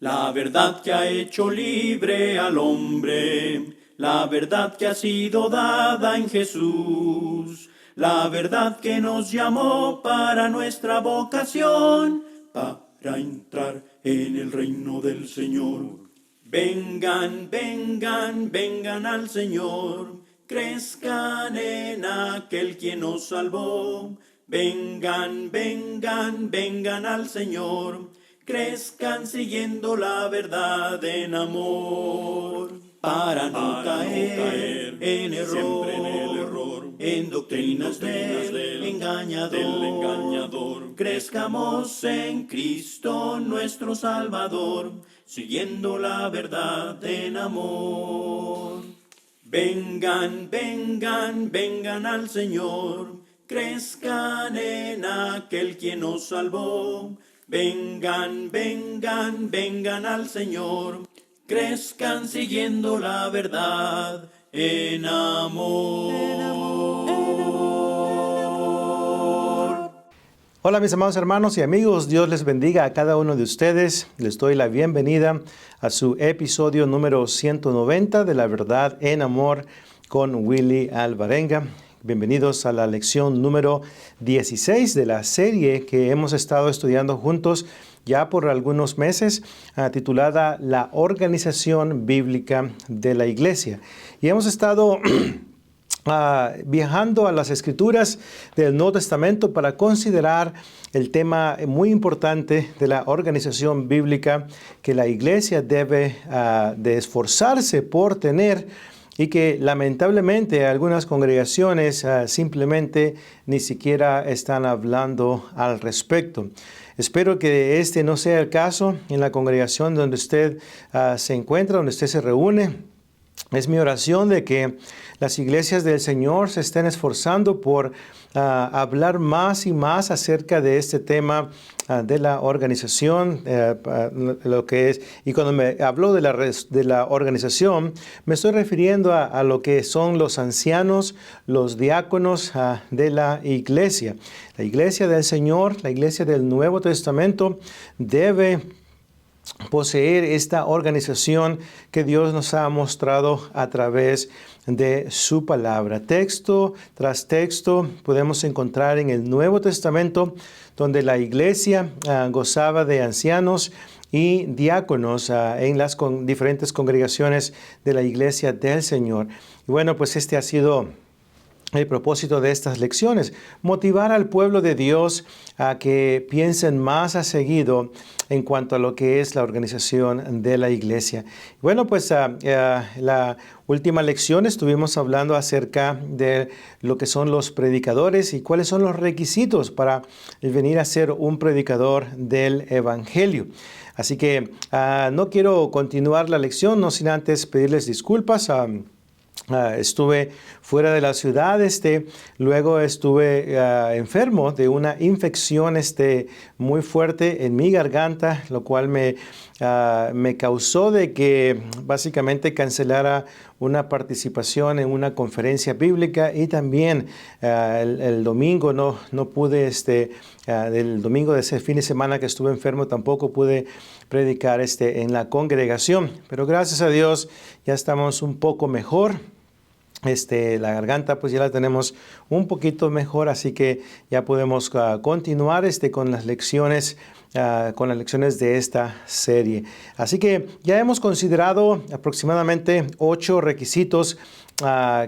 La verdad que ha hecho libre al hombre, la verdad que ha sido dada en Jesús, la verdad que nos llamó para nuestra vocación, para entrar en el reino del Señor. Vengan, vengan, vengan al Señor, crezcan en aquel quien nos salvó. Vengan, vengan, vengan al Señor, crezcan siguiendo la verdad en amor, para no caer en error, en doctrinas del engañador. Crezcamos en Cristo nuestro Salvador, siguiendo la verdad en amor. Vengan, vengan, vengan al Señor, crezcan en aquel quien nos salvó. Vengan, vengan, vengan al Señor, crezcan siguiendo la verdad en amor. Hola mis amados hermanos y amigos, Dios les bendiga a cada uno de ustedes. Les doy la bienvenida a su episodio número 190 de La Verdad en Amor con Willy Alvarenga. Bienvenidos a la lección número 16 de la serie que hemos estado estudiando juntos ya por algunos meses, titulada La Organización Bíblica de la Iglesia. Y hemos estado viajando a las Escrituras del Nuevo Testamento para considerar el tema muy importante de la organización bíblica que la Iglesia debe de esforzarse por tener, y que lamentablemente algunas congregaciones simplemente ni siquiera están hablando al respecto. Espero que este no sea el caso en la congregación donde usted se encuentra, donde usted se reúne. Es mi oración de que las iglesias del Señor se estén esforzando por hablar más y más acerca de este tema de la organización, lo que es. Y cuando me hablo de la organización, me estoy refiriendo a lo que son los ancianos, los diáconos de la iglesia. La iglesia del Señor, la iglesia del Nuevo Testamento, debe poseer esta organización que Dios nos ha mostrado a través de su palabra. Texto tras texto podemos encontrar en el Nuevo Testamento donde la iglesia gozaba de ancianos y diáconos en las diferentes congregaciones de la iglesia del Señor. Y bueno, pues este ha sido el propósito de estas lecciones: motivar al pueblo de Dios a que piensen más a seguido en cuanto a lo que es la organización de la iglesia. Bueno, pues la última lección estuvimos hablando acerca de lo que son los predicadores y cuáles son los requisitos para venir a ser un predicador del Evangelio. Así que no quiero continuar la lección, no sin antes pedirles disculpas. Estuve fuera de la ciudad, luego estuve enfermo de una infección muy fuerte en mi garganta, lo cual me causó de que básicamente cancelara una participación en una conferencia bíblica, y también el domingo no pude, el domingo de ese fin de semana que estuve enfermo, tampoco pude predicar en la congregación. Pero gracias a Dios ya estamos un poco mejor. La garganta pues ya la tenemos un poquito mejor, así que ya podemos continuar con las lecciones de esta serie. Así que ya hemos considerado aproximadamente 8 requisitos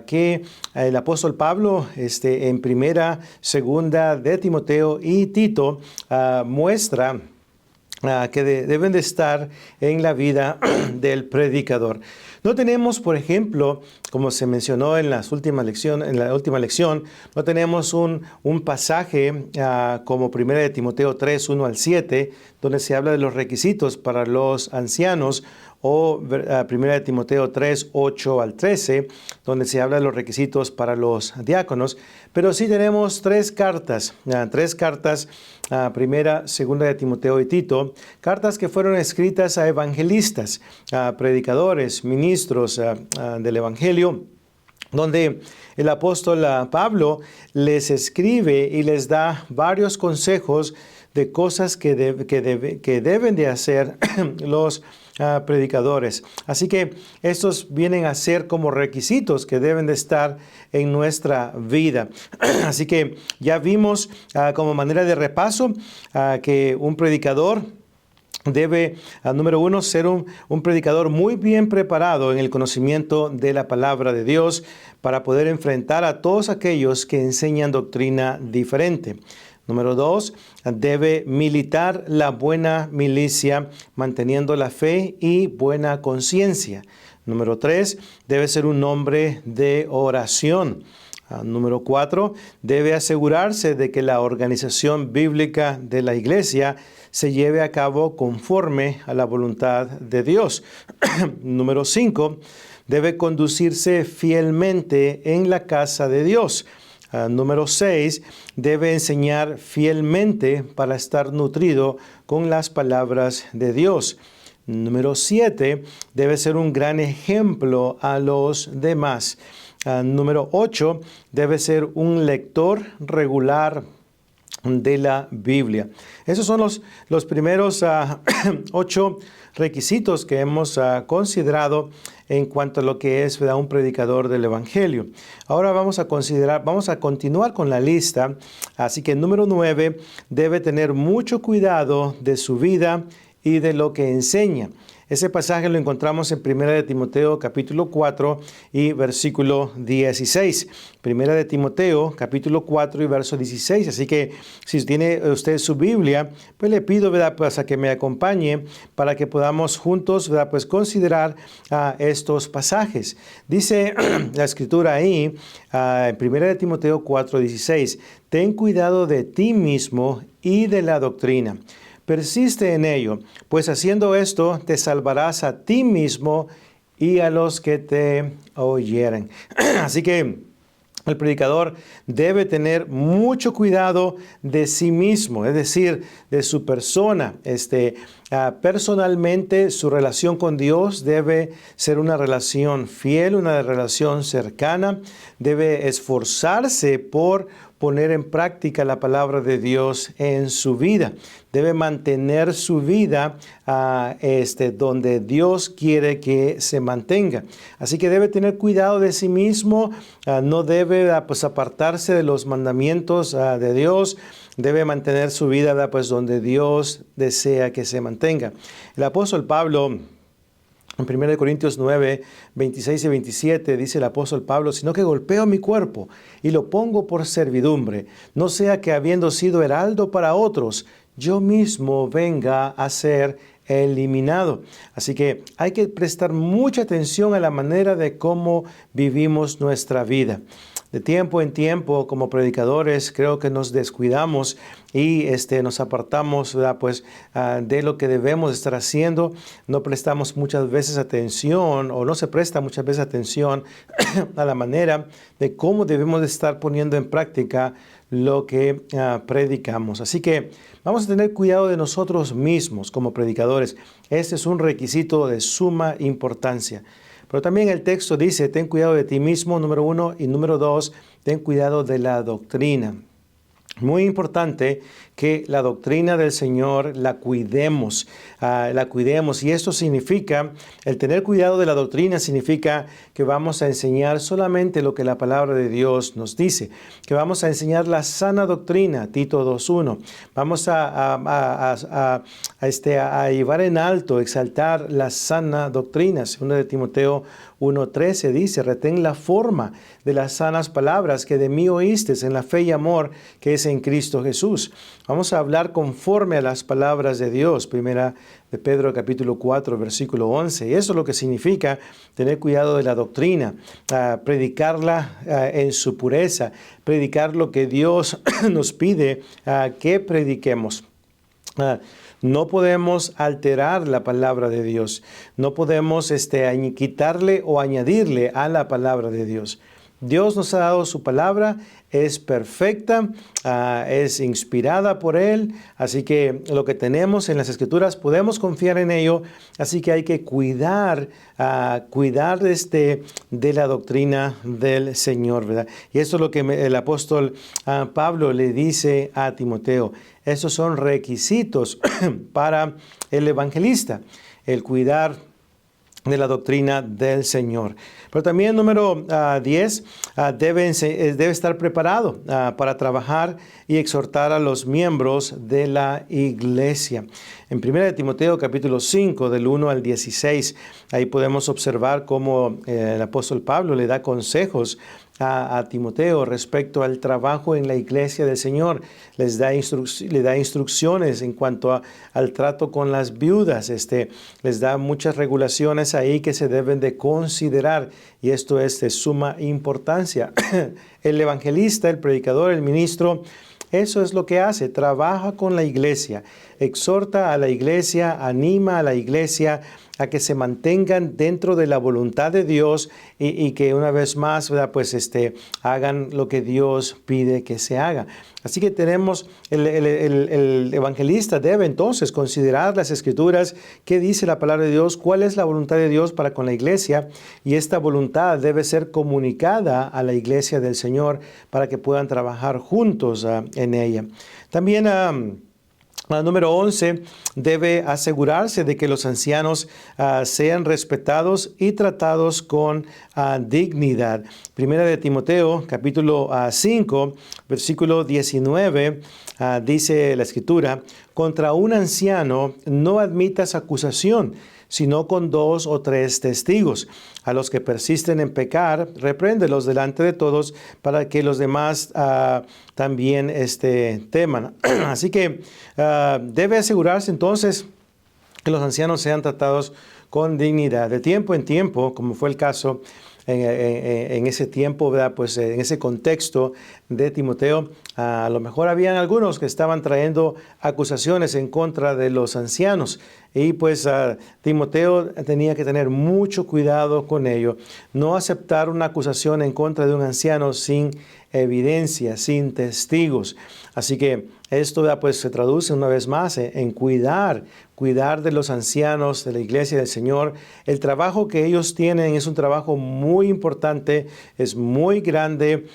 que el apóstol Pablo en primera, segunda de Timoteo y Tito muestra que deben de estar en la vida del predicador. No tenemos, por ejemplo, como se mencionó en la última lección, no tenemos un pasaje como 1 de Timoteo 3, 1 al 7, donde se habla de los requisitos para los ancianos, o 1 de Timoteo 3, 8 al 13, donde se habla de los requisitos para los diáconos. Pero sí tenemos 3 cartas, primera, segunda de Timoteo y Tito, cartas que fueron escritas a evangelistas, a predicadores, ministros del Evangelio, donde el apóstol Pablo les escribe y les da varios consejos de cosas que deben de hacer los predicadores. Así que estos vienen a ser como requisitos que deben de estar en nuestra vida. Así que ya vimos como manera de repaso que un predicador debe, número uno, ser un predicador muy bien preparado en el conocimiento de la palabra de Dios para poder enfrentar a todos aquellos que enseñan doctrina diferente. Número dos, debe militar la buena milicia, manteniendo la fe y buena conciencia. Número tres, debe ser un hombre de oración. Número 4, debe asegurarse de que la organización bíblica de la iglesia se lleve a cabo conforme a la voluntad de Dios. Número 5, debe conducirse fielmente en la casa de Dios. Número 6, debe enseñar fielmente para estar nutrido con las palabras de Dios. Número 7, debe ser un gran ejemplo a los demás. Número 8, debe ser un lector regular de la Biblia. Esos son los primeros 8 requisitos que hemos considerado en cuanto a lo que es, ¿verdad?, un predicador del Evangelio. Ahora vamos a continuar con la lista. Así que número 9, debe tener mucho cuidado de su vida y de lo que enseña. Ese pasaje lo encontramos en 1 de Timoteo capítulo 4 y versículo 16. 1 de Timoteo capítulo 4 y verso 16. Así que si tiene usted su Biblia, pues le pido, ¿verdad?, pues a que me acompañe para que podamos juntos, ¿verdad?, pues considerar estos pasajes. Dice la escritura ahí, en 1 de Timoteo 4, 16, ten cuidado de ti mismo y de la doctrina. Persiste en ello, pues haciendo esto te salvarás a ti mismo y a los que te oyeren. Así que el predicador debe tener mucho cuidado de sí mismo, es decir, de su persona. Personalmente, su relación con Dios debe ser una relación fiel, una relación cercana. Debe esforzarse por poner en práctica la palabra de Dios en su vida. Debe mantener su vida donde Dios quiere que se mantenga. Así que debe tener cuidado de sí mismo, no debe apartarse de los mandamientos de Dios. Debe mantener su vida pues donde Dios desea que se mantenga. El apóstol Pablo, en 1 Corintios 9, 26 y 27, dice el apóstol Pablo, sino que golpeo mi cuerpo y lo pongo por servidumbre, no sea que habiendo sido heraldo para otros, yo mismo venga a ser eliminado. Así que hay que prestar mucha atención a la manera de cómo vivimos nuestra vida. De tiempo en tiempo, como predicadores, creo que nos descuidamos y nos apartamos, pues, de lo que debemos estar haciendo. No prestamos muchas veces atención o no se presta muchas veces atención a la manera de cómo debemos de estar poniendo en práctica lo que predicamos. Así que vamos a tener cuidado de nosotros mismos como predicadores. Este es un requisito de suma importancia. Pero también el texto dice, ten cuidado de ti mismo, número 1, y número 2, ten cuidado de la doctrina. Muy importante que la doctrina del Señor la cuidemos. Y esto significa, el tener cuidado de la doctrina significa que vamos a enseñar solamente lo que la palabra de Dios nos dice, que vamos a enseñar la sana doctrina, Tito 2.1. Vamos a llevar en alto, exaltar la sana doctrina. 2 de Timoteo 1.13 dice, retén la forma de las sanas palabras que de mí oíste en la fe y amor que es en Cristo Jesús. Vamos a hablar conforme a las palabras de Dios. Primera de Pedro capítulo 4, versículo 11. Y eso es lo que significa tener cuidado de la doctrina, predicarla en su pureza, predicar lo que Dios nos pide que prediquemos. No podemos alterar la palabra de Dios. No podemos quitarle o añadirle a la palabra de Dios. Dios nos ha dado su palabra, es perfecta, es inspirada por Él, así que lo que tenemos en las Escrituras podemos confiar en ello, así que hay que cuidar de la doctrina del Señor, ¿verdad? Y esto es lo que el apóstol Pablo le dice a Timoteo. Estos son requisitos para el evangelista, el cuidar de la doctrina del Señor. Pero también número 10, debe estar preparado para trabajar y exhortar a los miembros de la iglesia. En 1 Timoteo capítulo 5, del 1 al 16, ahí podemos observar cómo el apóstol Pablo le da consejos a Timoteo respecto al trabajo en la iglesia del Señor. Le da instrucciones en cuanto al trato con las viudas. Les da muchas regulaciones ahí que se deben de considerar, y esto es de suma importancia. El evangelista, el predicador, el ministro, eso es lo que hace, trabaja con la iglesia, exhorta a la iglesia, anima a la iglesia a que se mantengan dentro de la voluntad de Dios y que una vez más, ¿verdad? Pues hagan lo que Dios pide que se haga. Así que tenemos, el evangelista debe entonces considerar las Escrituras, qué dice la palabra de Dios, cuál es la voluntad de Dios para con la iglesia, y esta voluntad debe ser comunicada a la iglesia del Señor para que puedan trabajar juntos en ella. También número 11, debe asegurarse de que los ancianos sean respetados y tratados con dignidad. Primera de Timoteo, capítulo 5, versículo 19, dice la Escritura: contra un anciano no admitas acusación, sino con 2 o 3 testigos. A los que persisten en pecar, repréndelos delante de todos, para que los demás también teman. Así que debe asegurarse entonces que los ancianos sean tratados con dignidad. De tiempo en tiempo, como fue el caso en ese tiempo, ¿verdad? Pues en ese contexto de Timoteo, a lo mejor habían algunos que estaban trayendo acusaciones en contra de los ancianos, y pues Timoteo tenía que tener mucho cuidado con ello, no aceptar una acusación en contra de un anciano sin evidencia, sin testigos. Así que esto pues se traduce una vez más en cuidar de los ancianos de la iglesia del Señor. El trabajo que ellos tienen es un trabajo muy importante, es muy grande,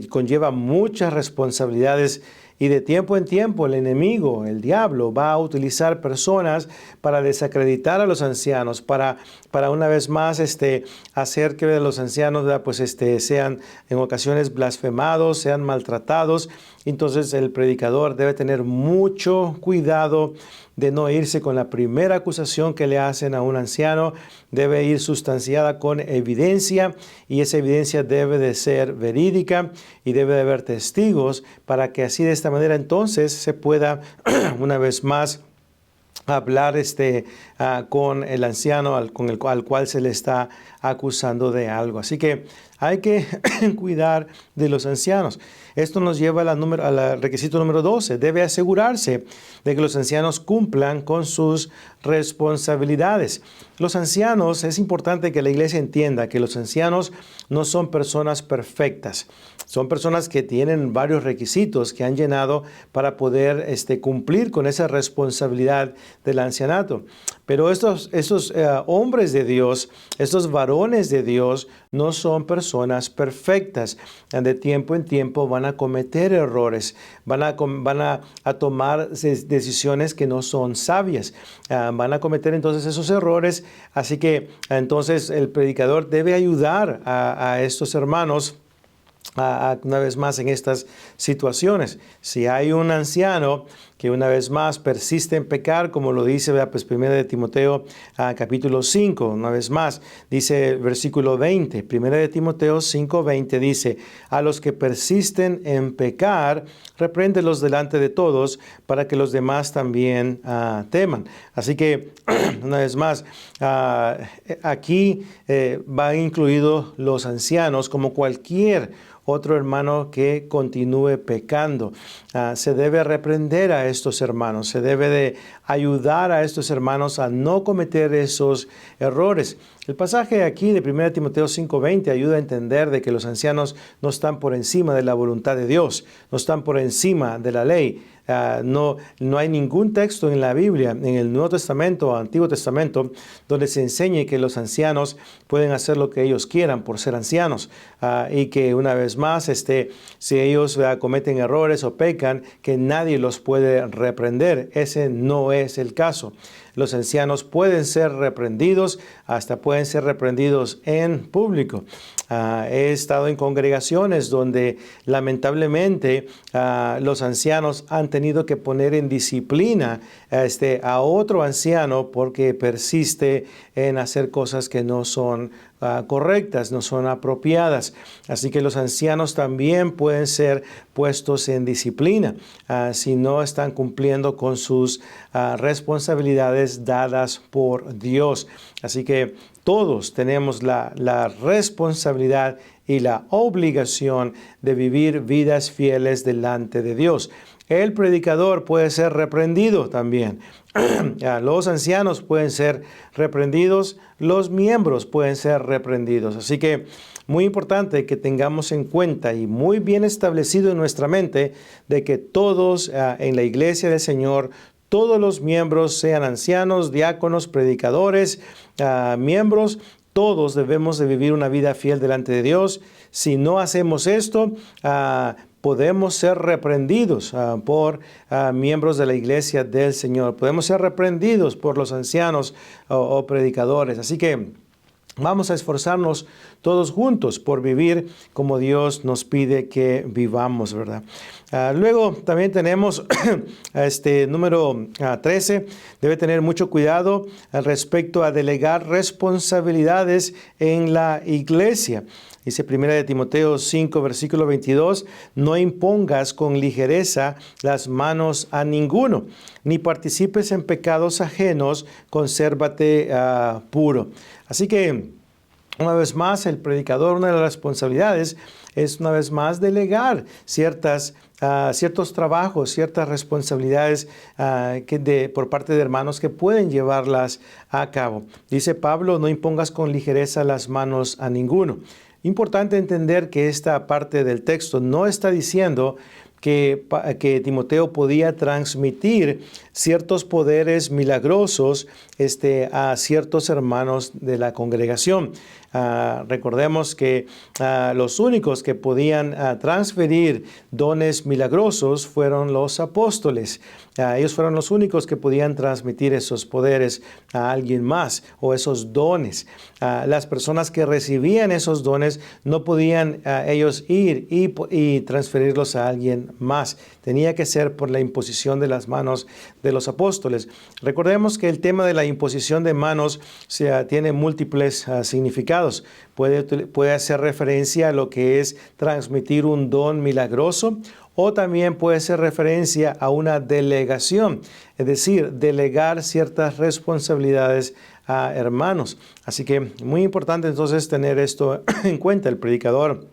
conlleva muchas responsabilidades, y de tiempo en tiempo el enemigo, el diablo, va a utilizar personas para desacreditar a los ancianos, para una vez más hacer que los ancianos, pues sean en ocasiones blasfemados, sean maltratados. Entonces el predicador debe tener mucho cuidado de no irse con la primera acusación que le hacen a un anciano. Debe ir sustanciada con evidencia, y esa evidencia debe de ser verídica y debe de haber testigos, para que así de esta manera entonces se pueda una vez más hablar con el anciano al cual se le está acusando de algo. Así que hay que cuidar de los ancianos. Esto nos lleva al requisito número 12. Debe asegurarse de que los ancianos cumplan con sus responsabilidades. Los ancianos, es importante que la iglesia entienda que los ancianos no son personas perfectas. Son personas que tienen varios requisitos que han llenado para poder cumplir con esa responsabilidad del ancianato. Pero estos hombres de Dios, estos varones de Dios, no son personas perfectas. De tiempo en tiempo van a cometer errores, van a tomar decisiones que no son sabias, van a cometer entonces esos errores. Así que entonces el predicador debe ayudar a estos hermanos una vez más en estas situaciones. Si hay un anciano que una vez más persiste en pecar, como lo dice, pues 1 de Timoteo capítulo 5, una vez más, dice el versículo 20, 1 de Timoteo 5:20 dice: a los que persisten en pecar, repréndelos delante de todos, para que los demás también teman. Así que, una vez más, aquí van incluidos los ancianos como cualquier otro hermano que continúe pecando. Se debe reprender a estos hermanos, se debe de ayudar a estos hermanos a no cometer esos errores. El pasaje aquí de 1 Timoteo 5:20 ayuda a entender de que los ancianos no están por encima de la voluntad de Dios, no están por encima de la ley. No hay ningún texto en la Biblia, en el Nuevo Testamento o Antiguo Testamento, donde se enseñe que los ancianos pueden hacer lo que ellos quieran por ser ancianos, y que una vez más, si ellos cometen errores o pecan, que nadie los puede reprender. Ese no es el caso. Los ancianos pueden ser reprendidos, hasta pueden ser reprendidos en público. He estado en congregaciones donde lamentablemente los ancianos han tenido que poner en disciplina a otro anciano porque persiste en hacer cosas que no son correctas, no son apropiadas. Así que los ancianos también pueden ser puestos en disciplina si no están cumpliendo con sus responsabilidades dadas por Dios. Así que todos tenemos la responsabilidad y la obligación de vivir vidas fieles delante de Dios. El predicador puede ser reprendido también. Los ancianos pueden ser reprendidos, los miembros pueden ser reprendidos. Así que muy importante que tengamos en cuenta y muy bien establecido en nuestra mente de que todos en la iglesia del Señor, todos los miembros, sean ancianos, diáconos, predicadores, miembros, todos debemos de vivir una vida fiel delante de Dios. Si no hacemos esto, podemos ser reprendidos por miembros de la iglesia del Señor. Podemos ser reprendidos por los ancianos o predicadores. Así que vamos a esforzarnos todos juntos por vivir como Dios nos pide que vivamos, ¿verdad? Luego también tenemos número 13. Debe tener mucho cuidado respecto a delegar responsabilidades en la iglesia. Dice 1 Timoteo 5, versículo 22, no impongas con ligereza las manos a ninguno, ni participes en pecados ajenos, consérvate puro. Así que, una vez más, el predicador, una de las responsabilidades es una vez más delegar ciertos trabajos, ciertas responsabilidades por parte de hermanos que pueden llevarlas a cabo. Dice Pablo, no impongas con ligereza las manos a ninguno. Importante entender que esta parte del texto no está diciendo que Timoteo podía transmitir ciertos poderes milagrosos a ciertos hermanos de la congregación. Recordemos que los únicos que podían transferir dones milagrosos fueron los apóstoles. Ellos fueron los únicos que podían transmitir esos poderes a alguien más o esos dones. Las personas que recibían esos dones no podían ellos ir y transferirlos a alguien más. Tenía que ser por la imposición de las manos de los apóstoles. Recordemos que el tema de la imposición de manos tiene múltiples significados. Puede hacer referencia a lo que es transmitir un don milagroso, o también puede ser referencia a una delegación, es decir, delegar ciertas responsabilidades a hermanos. Así que muy importante entonces tener esto en cuenta. El predicador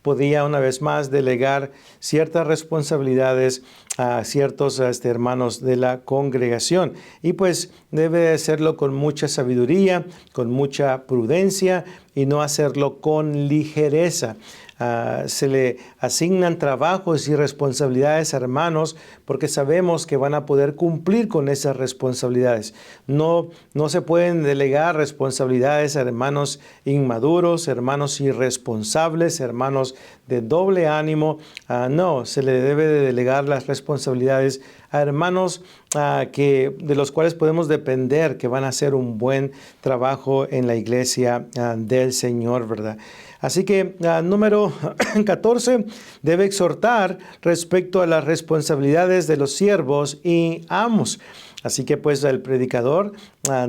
podía una vez más delegar ciertas responsabilidades a ciertos hermanos de la congregación. Y pues debe hacerlo con mucha sabiduría, con mucha prudencia y no hacerlo con ligereza. Se le asignan trabajos y responsabilidades a hermanos porque sabemos que van a poder cumplir con esas responsabilidades. No se pueden delegar responsabilidades a hermanos inmaduros, hermanos irresponsables, hermanos de doble ánimo. No, se le debe de delegar las responsabilidades a hermanos de los cuales podemos depender que van a hacer un buen trabajo en la iglesia del Señor, ¿verdad? Así que número 14, debe exhortar respecto a las responsabilidades de los siervos y amos. Así que pues el predicador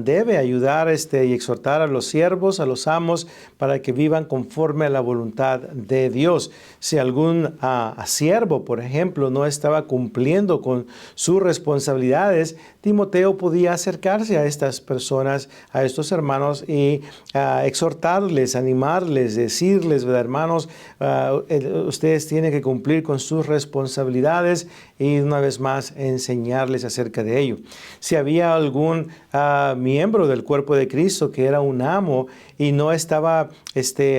debe ayudar y exhortar a los siervos, a los amos, para que vivan conforme a la voluntad de Dios. Si algún siervo, por ejemplo, no estaba cumpliendo con sus responsabilidades, Timoteo podía acercarse a estas personas, a estos hermanos, y exhortarles, animarles, decirles, ¿verdad, hermanos? Ustedes tienen que cumplir con sus responsabilidades, y una vez más enseñarles acerca de ello. Si había algún miembro del cuerpo de Cristo que era un amo y no estaba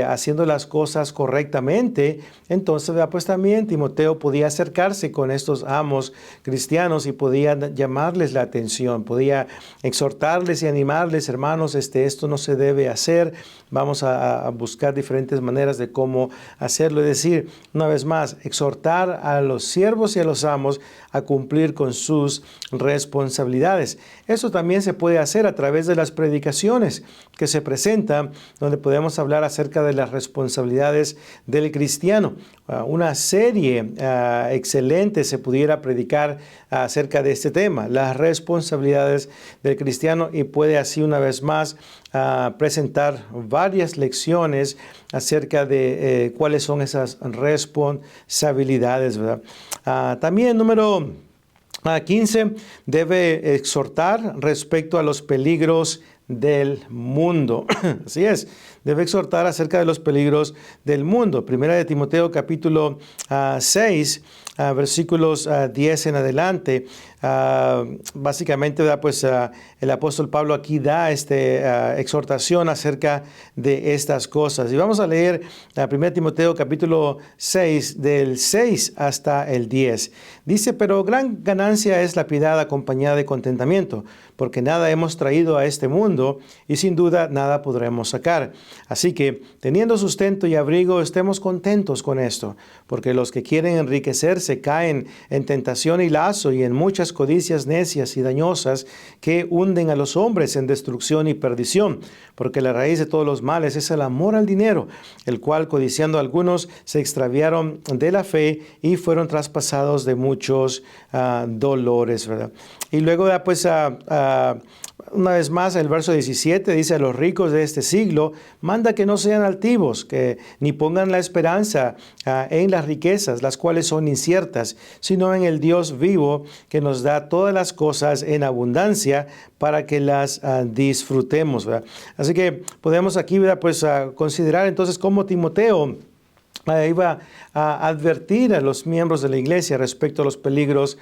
haciendo las cosas correctamente, entonces pues también Timoteo podía acercarse con estos amos cristianos y podía llamarles la atención, podía exhortarles y animarles, hermanos, esto no se debe hacer, vamos a buscar diferentes maneras de cómo hacerlo. Es decir, una vez más, exhortar a los siervos y a los amos a cumplir con sus responsabilidades. Eso también se puede hacer a través de las predicaciones que se presentan, donde podemos hablar acerca de las responsabilidades del cristiano. Una serie excelente se pudiera predicar acerca de este tema, las responsabilidades del cristiano, y puede así una vez más presentar varias lecciones acerca de cuáles son esas responsabilidades, ¿verdad? También número 15, debe exhortar respecto a los peligros del mundo. Así es, debe exhortar acerca de los peligros del mundo. Primera de Timoteo capítulo 6, versículos 10 en adelante. Básicamente, pues el apóstol Pablo aquí da exhortación acerca de estas cosas. Y vamos a leer 1 Timoteo capítulo 6, del 6 hasta el 10. Dice: pero gran ganancia es la piedad acompañada de contentamiento, porque nada hemos traído a este mundo y sin duda nada podremos sacar. Así que, teniendo sustento y abrigo, estemos contentos con esto, porque los que quieren enriquecerse caen en tentación y lazo y en muchas codicias necias y dañosas que hunden a los hombres en destrucción y perdición, porque la raíz de todos los males es el amor al dinero, el cual, codiciando algunos, se extraviaron de la fe y fueron traspasados de muchos dolores, ¿verdad? Y luego, pues, una vez más, el verso 17 dice: a los ricos de este siglo manda que no sean altivos, que ni pongan la esperanza en las riquezas, las cuales son inciertas, sino en el Dios vivo, que nos da todas las cosas en abundancia para que las disfrutemos, ¿verdad? Así que podemos aquí, ¿verdad?, pues considerar entonces cómo Timoteo iba a advertir a los miembros de la iglesia respecto a los peligros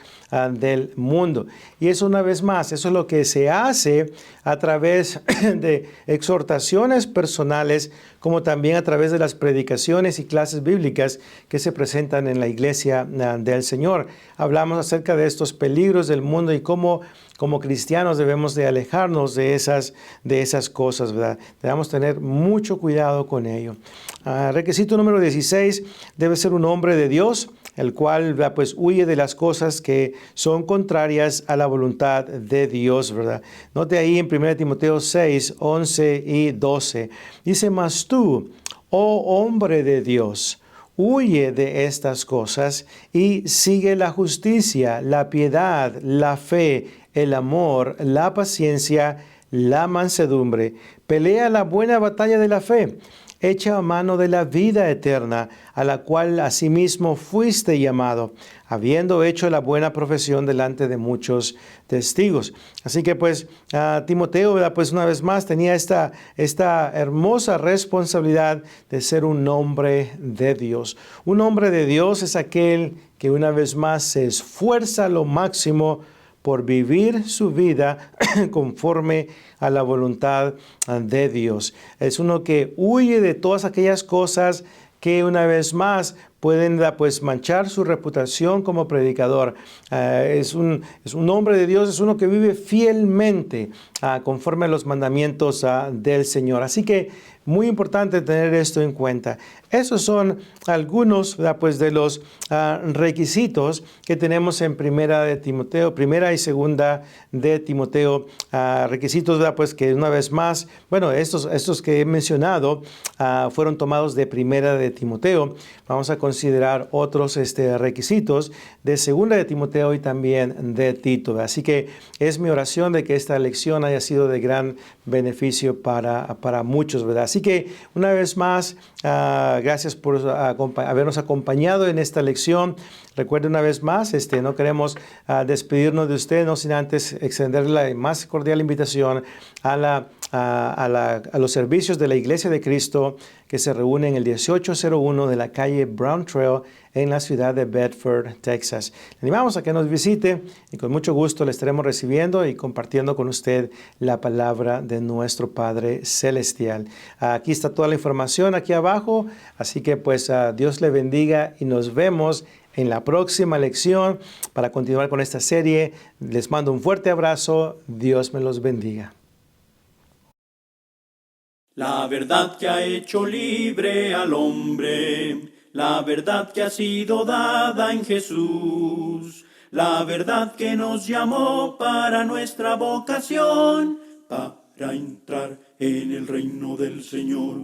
del mundo. Y eso, una vez más, eso es lo que se hace a través de exhortaciones personales, como también a través de las predicaciones y clases bíblicas que se presentan en la iglesia del Señor. Hablamos acerca de estos peligros del mundo y cómo como cristianos debemos de alejarnos de esas cosas, ¿verdad? Debemos tener mucho cuidado con ello. Requisito número 16, debe ser un hombre de Dios, el cual, ¿verdad?, pues huye de las cosas que son contrarias a la voluntad de Dios, ¿verdad? Note ahí en 1 Timoteo 6, 11 y 12. Dice: mas tú, oh hombre de Dios, huye de estas cosas y sigue la justicia, la piedad, la fe, el amor, la paciencia, la mansedumbre. Pelea la buena batalla de la fe. Echa mano de la vida eterna, a la cual asimismo fuiste llamado, habiendo hecho la buena profesión delante de muchos testigos. Así que pues Timoteo, ¿verdad?, pues una vez más tenía esta hermosa responsabilidad de ser un hombre de Dios. Un hombre de Dios es aquel que una vez más se esfuerza lo máximo por vivir su vida conforme a la voluntad de Dios. Es uno que huye de todas aquellas cosas que una vez más pueden pues manchar su reputación como predicador. Es un hombre de Dios, es uno que vive fielmente conforme a los mandamientos del Señor. Así que muy importante tener esto en cuenta. Esos son algunos, pues, de los requisitos que tenemos en primera y segunda de Timoteo. Requisitos, pues, que una vez más, bueno, estos que he mencionado fueron tomados de primera de Timoteo. Vamos a considerar considerar otros requisitos de Segunda de Timoteo y también de Tito. Así que es mi oración de que esta lección haya sido de gran beneficio para muchos, ¿verdad? Así que una vez más, gracias por habernos acompañado en esta lección. Recuerde una vez más, no queremos despedirnos de usted, no sin antes extenderle la más cordial invitación a los servicios de la Iglesia de Cristo que se reúnen en el 1801 de la calle Brown Trail en la ciudad de Bedford, Texas. Le animamos a que nos visite y con mucho gusto le estaremos recibiendo y compartiendo con usted la palabra de nuestro Padre Celestial. Aquí está toda la información aquí abajo, así que pues Dios le bendiga y nos vemos en la próxima lección para continuar con esta serie. Les mando un fuerte abrazo. Dios me los bendiga. La verdad que ha hecho libre al hombre, la verdad que ha sido dada en Jesús, la verdad que nos llamó para nuestra vocación, para entrar en el reino del Señor.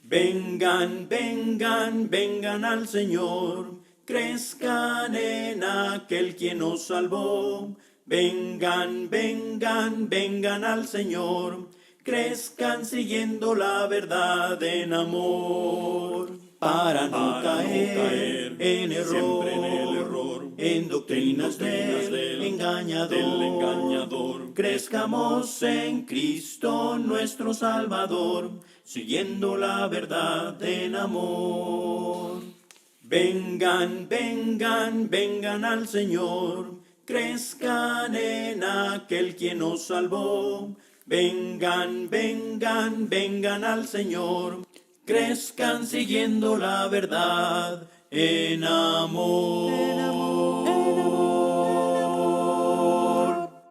Vengan, vengan, vengan al Señor, crezcan en aquel quien nos salvó. Vengan, vengan, vengan al Señor, crezcan siguiendo la verdad en amor, para no caer en error, en doctrinas del engañador. Crezcamos en Cristo nuestro Salvador, siguiendo la verdad en amor. Vengan, vengan, vengan al Señor, crezcan en aquel quien nos salvó. Vengan, vengan, vengan al Señor, crezcan siguiendo la verdad en amor.